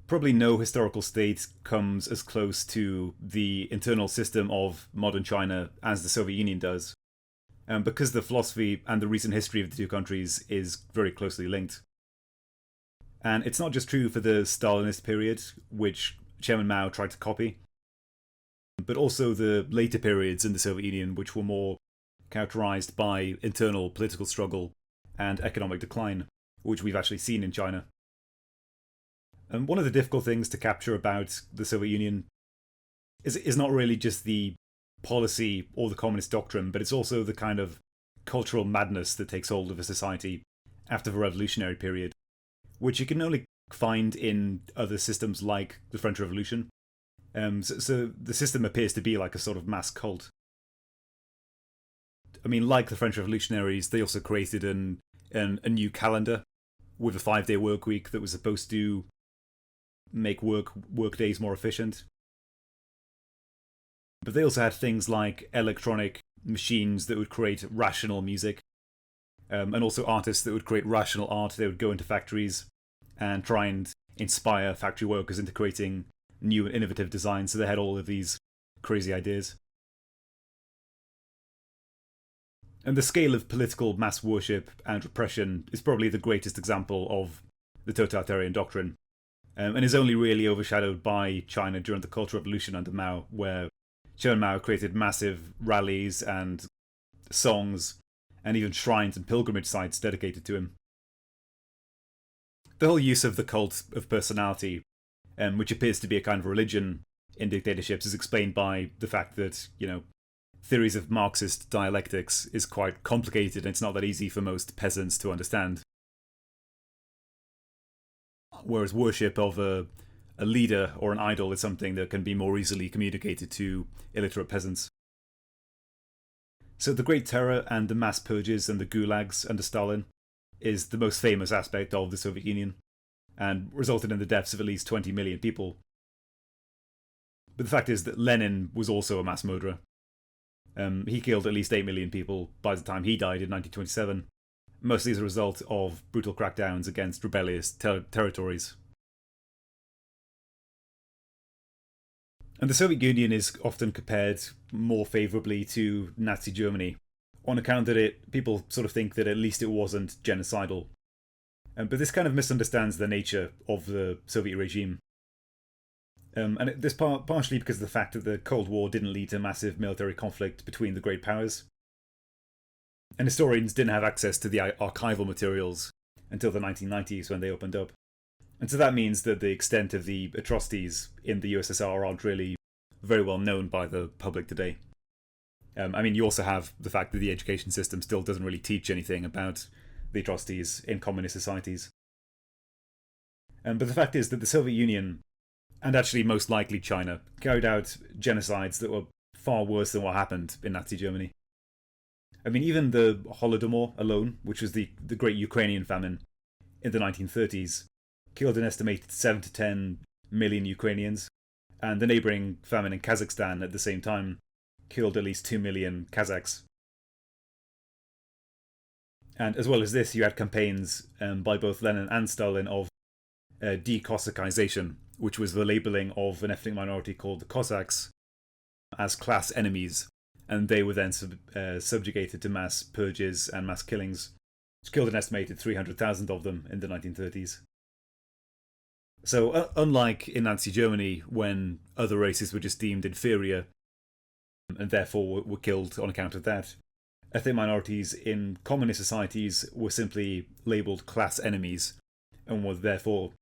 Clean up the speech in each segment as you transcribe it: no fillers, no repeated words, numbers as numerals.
probably no historical state comes as close to the internal system of modern China as the Soviet Union does, because the philosophy and the recent history of the two countries is very closely linked. And it's not just true for the Stalinist period, which Chairman Mao tried to copy, but also the later periods in the Soviet Union, which were more characterized by internal political struggle and economic decline, which we've actually seen in China. And one of the difficult things to capture about the Soviet Union is not really just the policy or the communist doctrine, but it's also the kind of cultural madness that takes hold of a society after the revolutionary period, which you can only find in other systems like the French Revolution. So the system appears to be like a sort of mass cult. I mean, like the French revolutionaries, they also created a new calendar with a 5-day work week that was supposed to make work days more efficient. But they also had things like electronic machines that would create rational music, and also artists that would create rational art. They would go into factories and try and inspire factory workers into creating new and innovative designs. So they had all of these crazy ideas. And the scale of political mass worship and repression is probably the greatest example of the totalitarian doctrine, and is only really overshadowed by China during the Cultural Revolution under Mao, where Chairman Mao created massive rallies and songs and even shrines and pilgrimage sites dedicated to him. The whole use of the cult of personality, which appears to be a kind of religion in dictatorships, is explained by the fact that, theories of Marxist dialectics is quite complicated and it's not that easy for most peasants to understand. Whereas worship of a leader or an idol is something that can be more easily communicated to illiterate peasants. So the Great Terror and the mass purges and the gulags under Stalin is the most famous aspect of the Soviet Union, and resulted in the deaths of at least 20 million people. But the fact is that Lenin was also a mass murderer. He killed at least 8 million people by the time he died in 1927, mostly as a result of brutal crackdowns against rebellious territories. And the Soviet Union is often compared more favourably to Nazi Germany, on account that people sort of think that at least it wasn't genocidal. But this kind of misunderstands the nature of the Soviet regime. And this partially because of the fact that the Cold War didn't lead to massive military conflict between the great powers. And historians didn't have access to the archival materials until the 1990s when they opened up. And so that means that the extent of the atrocities in the USSR aren't really very well known by the public today. You also have the fact that the education system still doesn't really teach anything about the atrocities in communist societies. But the fact is that the Soviet Union, and actually most likely China, carried out genocides that were far worse than what happened in Nazi Germany. Even the Holodomor alone, which was the great Ukrainian famine in the 1930s, killed an estimated 7 to 10 million Ukrainians, and the neighbouring famine in Kazakhstan at the same time killed at least 2 million Kazakhs. And as well as this, you had campaigns by both Lenin and Stalin of de-Cossacization, which was the labelling of an ethnic minority called the Cossacks as class enemies, and they were then subjugated to mass purges and mass killings, which killed an estimated 300,000 of them in the 1930s. So unlike in Nazi Germany, when other races were just deemed inferior and therefore were killed on account of that, ethnic minorities in communist societies were simply labelled class enemies and were therefore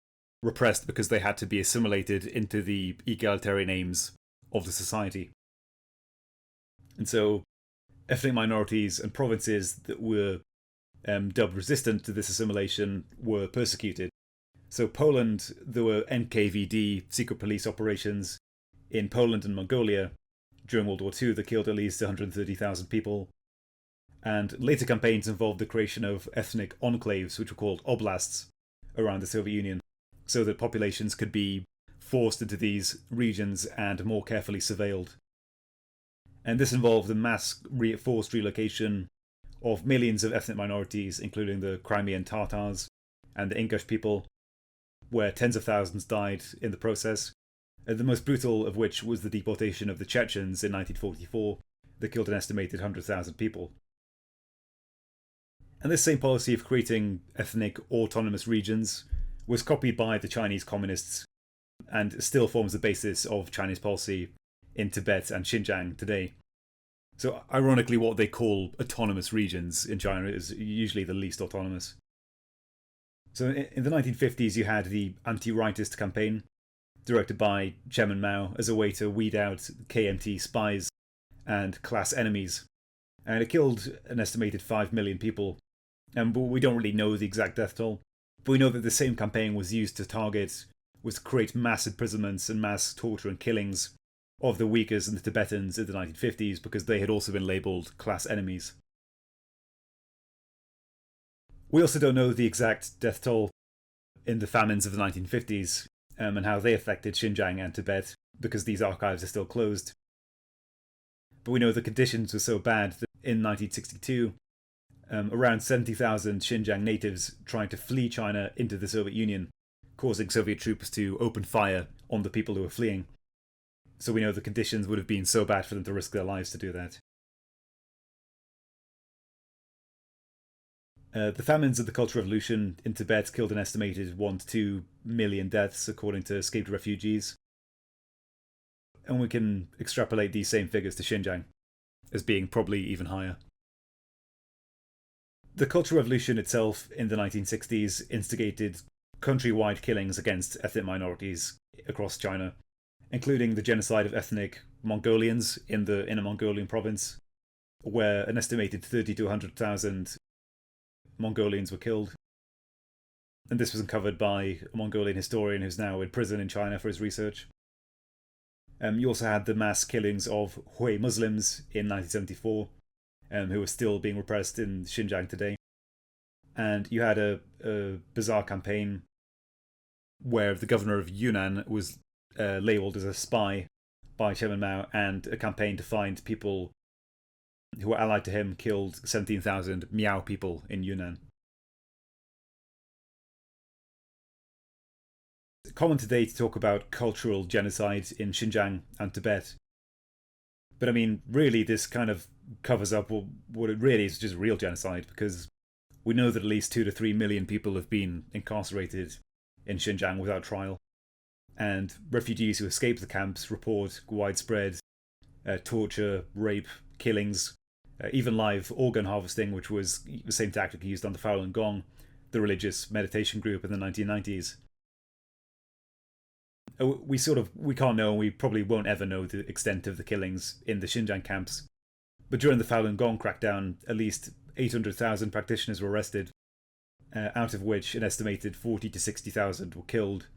repressed because they had to be assimilated into the egalitarian aims of the society. And so ethnic minorities and provinces that were dubbed resistant to this assimilation were persecuted. So Poland, there were NKVD secret police operations in Poland and Mongolia during World War II that killed at least 130,000 people. And later campaigns involved the creation of ethnic enclaves, which were called oblasts, around the Soviet Union, so that populations could be forced into these regions and more carefully surveilled. And this involved the mass forced relocation of millions of ethnic minorities, including the Crimean Tatars and the Ingush people, where tens of thousands died in the process, the most brutal of which was the deportation of the Chechens in 1944 that killed an estimated 100,000 people. And this same policy of creating ethnic autonomous regions was copied by the Chinese communists and still forms the basis of Chinese policy in Tibet and Xinjiang today. So ironically, what they call autonomous regions in China is usually the least autonomous. So in the 1950s, you had the anti-rightist campaign, directed by Chairman Mao as a way to weed out KMT spies and class enemies. And it killed an estimated 5 million people. But we don't really know the exact death toll. But we know that the same campaign was used to create mass imprisonments and mass torture and killings of the Uyghurs and the Tibetans in the 1950s because they had also been labelled class enemies. We also don't know the exact death toll in the famines of the 1950s and how they affected Xinjiang and Tibet because these archives are still closed. But we know the conditions were so bad that in 1962, around 70,000 Xinjiang natives tried to flee China into the Soviet Union, causing Soviet troops to open fire on the people who were fleeing. So we know the conditions would have been so bad for them to risk their lives to do that. The famines of the Cultural Revolution in Tibet killed an estimated 1 to 2 million deaths, according to escaped refugees. And we can extrapolate these same figures to Xinjiang, as being probably even higher. The Cultural Revolution itself in the 1960s instigated countrywide killings against ethnic minorities across China, including the genocide of ethnic Mongolians in the Inner Mongolian province, where an estimated 30 to 100,000 Mongolians were killed. And this was uncovered by a Mongolian historian who's now in prison in China for his research. You also had the mass killings of Hui Muslims in 1974, who are still being repressed in Xinjiang today. And you had a bizarre campaign where the governor of Yunnan was labelled as a spy by Chairman Mao, and a campaign to find people who were allied to him killed 17,000 Miao people in Yunnan. It's common today to talk about cultural genocide in Xinjiang and Tibet. But I mean, really, this kind of covers up what it really is, just real genocide, because we know that at least 2 to 3 million people have been incarcerated in Xinjiang without trial. And refugees who escaped the camps report widespread torture, rape, killings, even live organ harvesting, which was the same tactic used under Falun Gong, the religious meditation group in the 1990s. We can't know, and we probably won't ever know the extent of the killings in the Xinjiang camps. But during the Falun Gong crackdown, at least 800,000 practitioners were arrested, out of which an estimated 40 to 60,000 were killed,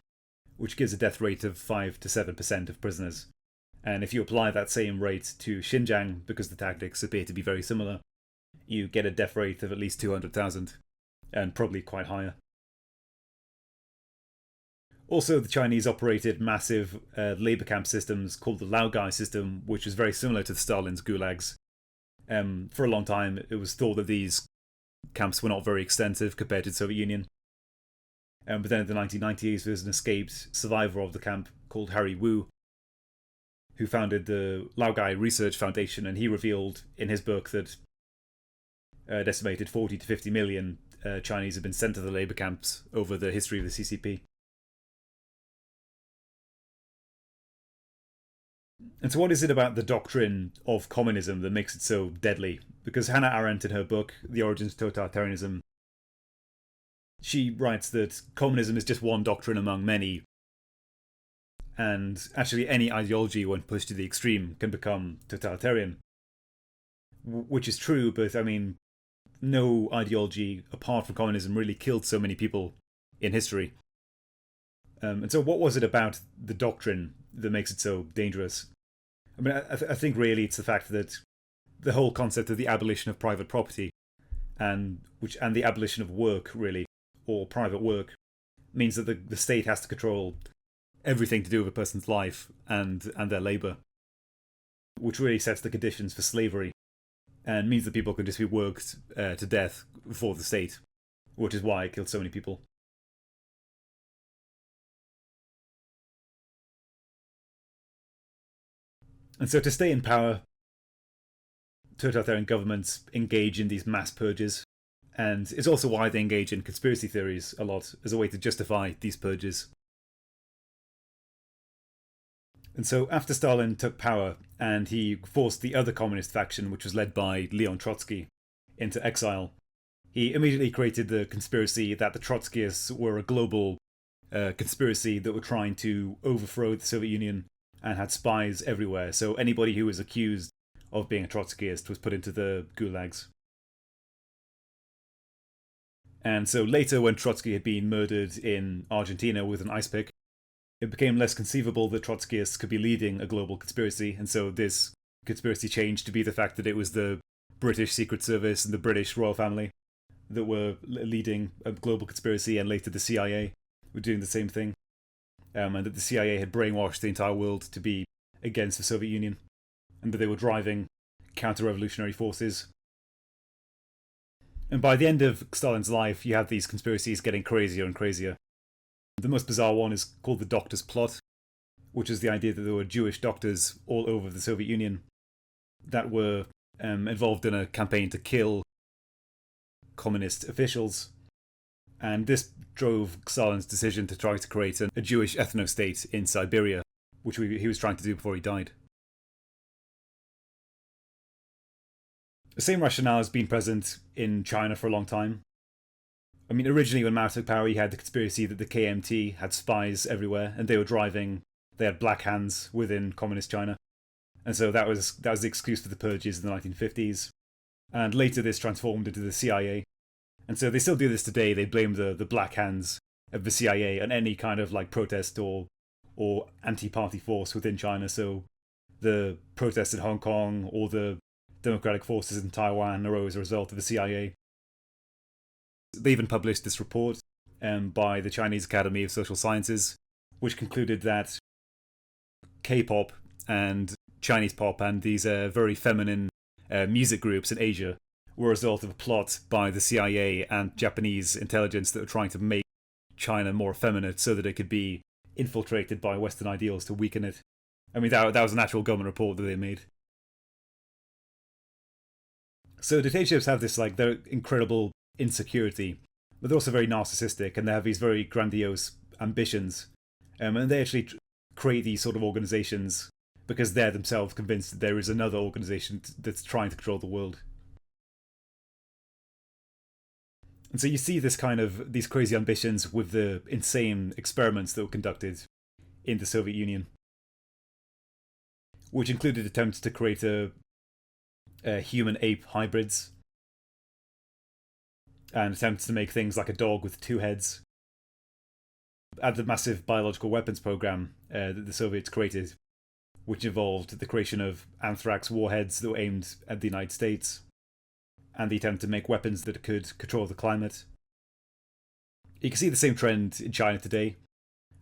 which gives a death rate of 5 to 7% of prisoners. And if you apply that same rate to Xinjiang, because the tactics appear to be very similar, you get a death rate of at least 200,000, and probably quite higher. Also, the Chinese operated massive labour camp systems called the Laogai system, which was very similar to Stalin's gulags. For a long time, it was thought that these camps were not very extensive compared to the Soviet Union. But then in the 1990s, there was an escaped survivor of the camp called Harry Wu, who founded the Laogai Research Foundation, and he revealed in his book that an estimated 40 to 50 million Chinese have been sent to the labour camps over the history of the CCP. And so what is it about the doctrine of communism that makes it so deadly? Because Hannah Arendt, in her book, The Origins of Totalitarianism, she writes that communism is just one doctrine among many, and actually any ideology, when pushed to the extreme, can become totalitarian. Which is true, but I mean, no ideology apart from communism really killed so many people in history. And so what was it about the doctrine that makes it so dangerous? I mean, I think really it's the fact that the whole concept of the abolition of private property and the abolition of work, really, or private work, means that the state has to control everything to do with a person's life and their labour, which really sets the conditions for slavery and means that people can just be worked to death for the state, which is why it killed so many people. And so to stay in power, totalitarian governments engage in these mass purges, and it's also why they engage in conspiracy theories a lot as a way to justify these purges. And so after Stalin took power and he forced the other communist faction, which was led by Leon Trotsky, into exile, he immediately created the conspiracy that the Trotskyists were a global conspiracy that were trying to overthrow the Soviet Union and had spies everywhere. So anybody who was accused of being a Trotskyist was put into the gulags. And so later, when Trotsky had been murdered in Argentina with an ice pick, it became less conceivable that Trotskyists could be leading a global conspiracy, and so this conspiracy changed to be the fact that it was the British Secret Service and the British royal family that were leading a global conspiracy, and later the CIA were doing the same thing, and that the CIA had brainwashed the entire world to be against the Soviet Union, and that they were driving counter-revolutionary forces. And by the end of Stalin's life, you have these conspiracies getting crazier and crazier. The most bizarre one is called the Doctor's Plot, which is the idea that there were Jewish doctors all over the Soviet Union that were involved in a campaign to kill communist officials. And this drove Stalin's decision to try to create a Jewish ethno-state in Siberia, which he was trying to do before he died. The same rationale has been present in China for a long time. I mean, originally when Mao took power, he had the conspiracy that the KMT had spies everywhere, and they had black hands within communist China. And so that was the excuse for the purges in the 1950s. And later this transformed into the CIA. And so they still do this today. They blame the black hands of the CIA on any kind of like protest or anti-party force within China. So the protests in Hong Kong or the democratic forces in Taiwan arose as a result of the CIA. They even published this report by the Chinese Academy of Social Sciences, which concluded that K-pop and Chinese pop and these very feminine music groups in Asia were a result of a plot by the CIA and Japanese intelligence that were trying to make China more effeminate so that it could be infiltrated by Western ideals to weaken it. I mean, that was an actual government report that they made. So dictatorships have this, like, their incredible insecurity, but they're also very narcissistic, and they have these very grandiose ambitions. And they actually create these sort of organizations because they're themselves convinced that there is another organization that's trying to control the world. And so you see this kind of, these crazy ambitions with the insane experiments that were conducted in the Soviet Union, which included attempts to create a human-ape hybrids, and attempts to make things like a dog with two heads. At the massive biological weapons program that the Soviets created, which involved the creation of anthrax warheads that were aimed at the United States, and the attempt to make weapons that could control the climate. You can see the same trend in China today,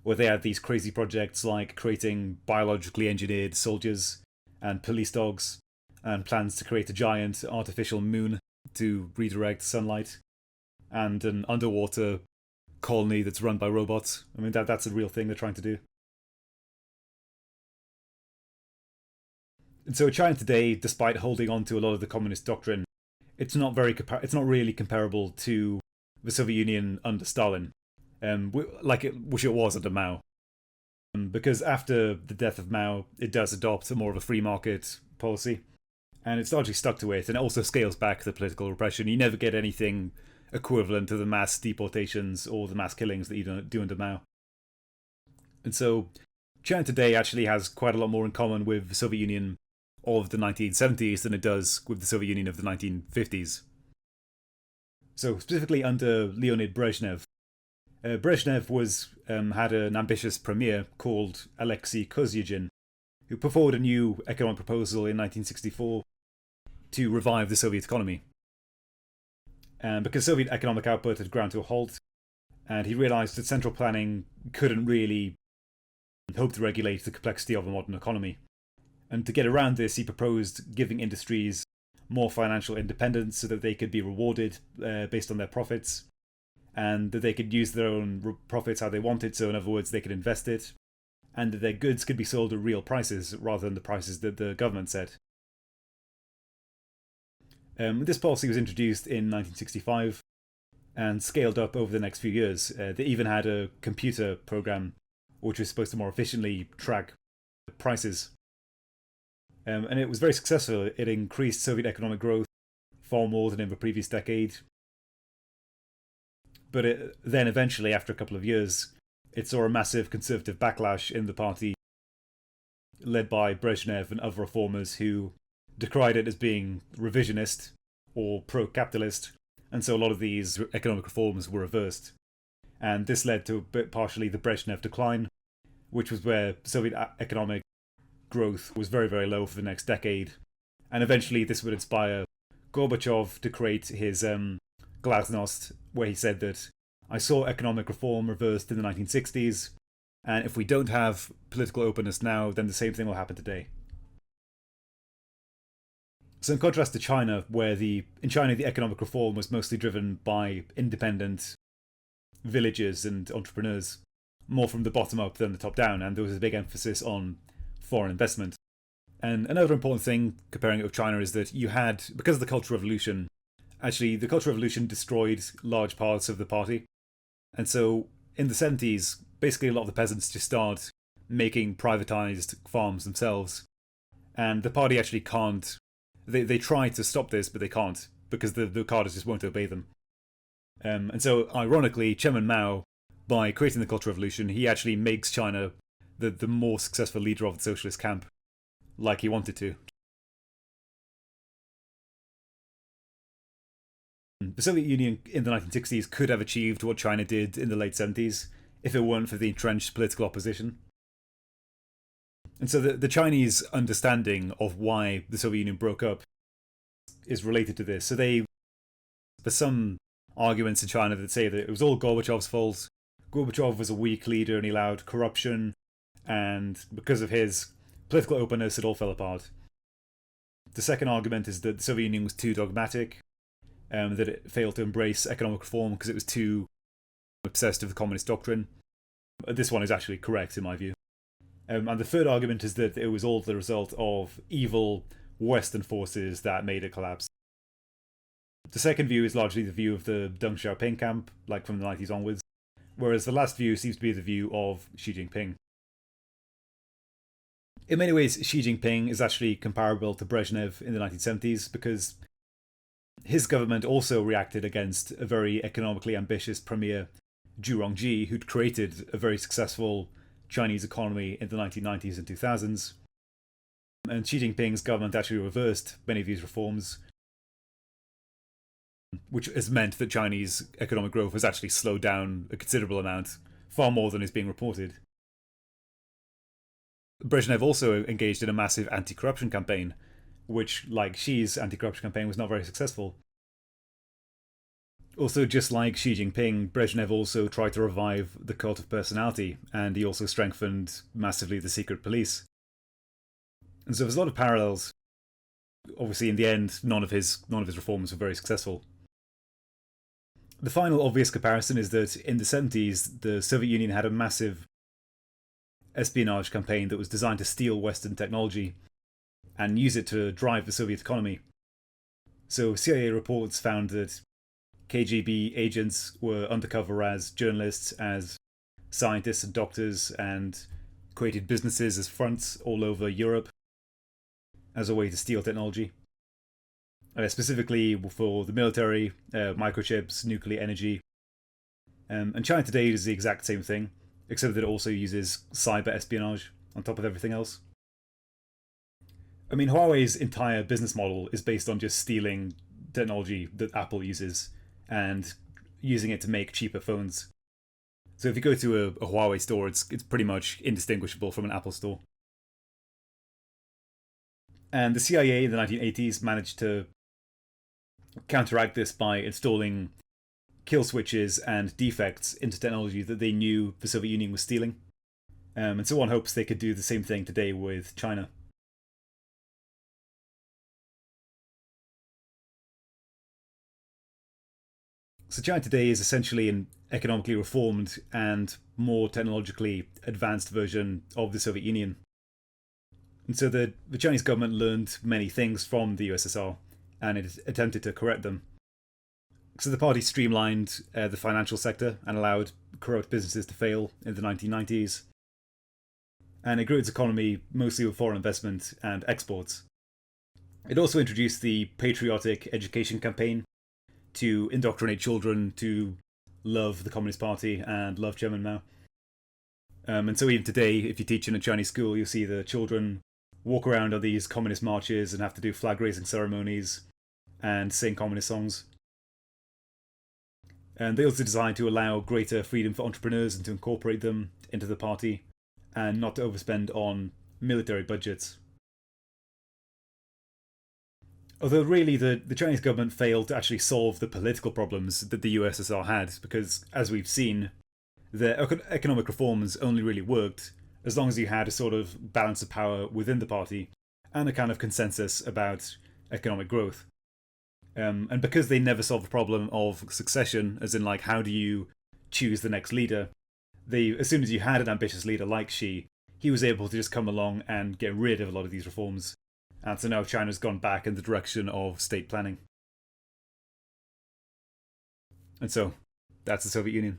where they had these crazy projects like creating biologically engineered soldiers and police dogs, and plans to create a giant artificial moon to redirect sunlight, and an underwater colony that's run by robots. I mean, that's a real thing they're trying to do. And so China today, despite holding on to a lot of the communist doctrine, it's not really comparable to the Soviet Union under Stalin, which it was under Mao. Because after the death of Mao, it does adopt more of a free market policy, and it's largely stuck to it, and it also scales back the political repression. You never get anything equivalent to the mass deportations or the mass killings that you do under Mao. And so China today actually has quite a lot more in common with the Soviet Union of the 1970s than it does with the Soviet Union of the 1950s. So specifically under Leonid Brezhnev, Brezhnev had an ambitious premier called Alexei Kosygin, who put forward a new economic proposal in 1964 to revive the Soviet economy. And because Soviet economic output had ground to a halt, and he realised that central planning couldn't really hope to regulate the complexity of a modern economy. And to get around this, he proposed giving industries more financial independence so that they could be rewarded based on their profits, and that they could use their own profits how they wanted. So in other words, they could invest it, and that their goods could be sold at real prices rather than the prices that the government set. This policy was introduced in 1965 and scaled up over the next few years. They even had a computer program which was supposed to more efficiently track prices. And it was very successful. It increased Soviet economic growth far more than in the previous decade. But then eventually, after a couple of years, it saw a massive conservative backlash in the party, led by Brezhnev and other reformers who decried it as being revisionist or pro-capitalist, and so a lot of these economic reforms were reversed. And this led to partially the Brezhnev Decline, which was where Soviet economic growth was very, very low for the next decade. And eventually this would inspire Gorbachev to create his Glasnost, where he said that I saw economic reform reversed in the 1960s, and if we don't have political openness now, then the same thing will happen today. So in contrast to China, where in China the economic reform was mostly driven by independent villagers and entrepreneurs, more from the bottom up than the top down, and there was a big emphasis on foreign investment. And another important thing comparing it with China is that you had, because of the Cultural Revolution, actually the Cultural Revolution destroyed large parts of the party. And so in the 70s, basically a lot of the peasants just started making privatized farms themselves. And the party actually can't, they try to stop this, but they can't, because the cadres just won't obey them. And so ironically, Chairman Mao, by creating the Cultural Revolution, he actually makes China the more successful leader of the socialist camp, like he wanted to. The Soviet Union in the 1960s could have achieved what China did in the late 70s if it weren't for the entrenched political opposition. And so the Chinese understanding of why the Soviet Union broke up is related to this. So there's some arguments in China that say that it was all Gorbachev's fault. Gorbachev was a weak leader and he allowed corruption, and because of his political openness, it all fell apart. The second argument is that the Soviet Union was too dogmatic, that it failed to embrace economic reform because it was too obsessed with the communist doctrine. This one is actually correct in my view. And the third argument is that it was all the result of evil Western forces that made it collapse. The second view is largely the view of the Deng Xiaoping camp, like from the 90s onwards, whereas the last view seems to be the view of Xi Jinping. In many ways, Xi Jinping is actually comparable to Brezhnev in the 1970s because his government also reacted against a very economically ambitious premier, Zhu Rongji, who'd created a very successful Chinese economy in the 1990s and 2000s. And Xi Jinping's government actually reversed many of these reforms, which has meant that Chinese economic growth has actually slowed down a considerable amount, far more than is being reported. Brezhnev also engaged in a massive anti-corruption campaign, which, like Xi's anti-corruption campaign, was not very successful. Also, just like Xi Jinping, Brezhnev also tried to revive the cult of personality, and he also strengthened massively the secret police. And so there's a lot of parallels. Obviously, in the end, none of his reforms were very successful. The final obvious comparison is that in the 70s, the Soviet Union had a massive espionage campaign that was designed to steal Western technology and use it to drive the Soviet economy. So CIA reports found that KGB agents were undercover as journalists, as scientists and doctors, and created businesses as fronts all over Europe as a way to steal technology. Specifically for the military, microchips, nuclear energy. And China today does the exact same thing, except that it also uses cyber espionage on top of everything else. I mean, Huawei's entire business model is based on just stealing technology that Apple uses and using it to make cheaper phones. So if you go to a Huawei store, it's pretty much indistinguishable from an Apple store. And the CIA in the 1980s managed to counteract this by installing kill switches and defects into technology that they knew the Soviet Union was stealing. And so one hopes they could do the same thing today with China. So China today is essentially an economically reformed and more technologically advanced version of the Soviet Union. And so the Chinese government learned many things from the USSR and it attempted to correct them. So the party streamlined the financial sector and allowed corrupt businesses to fail in the 1990s. And it grew its economy mostly with foreign investment and exports. It also introduced the Patriotic Education Campaign to indoctrinate children to love the Communist Party and love Chairman Mao. And so even today, if you teach in a Chinese school, you'll see the children walk around on these communist marches and have to do flag raising ceremonies and sing communist songs. And they also designed to allow greater freedom for entrepreneurs and to incorporate them into the party and not to overspend on military budgets. Although really the Chinese government failed to actually solve the political problems that the USSR had, because as we've seen, the economic reforms only really worked as long as you had a sort of balance of power within the party and a kind of consensus about economic growth. And because they never solved the problem of succession, as in like how do you choose the next leader, as soon as you had an ambitious leader like Xi, he was able to just come along and get rid of a lot of these reforms. And so now China's gone back in the direction of state planning. And so that's the Soviet Union.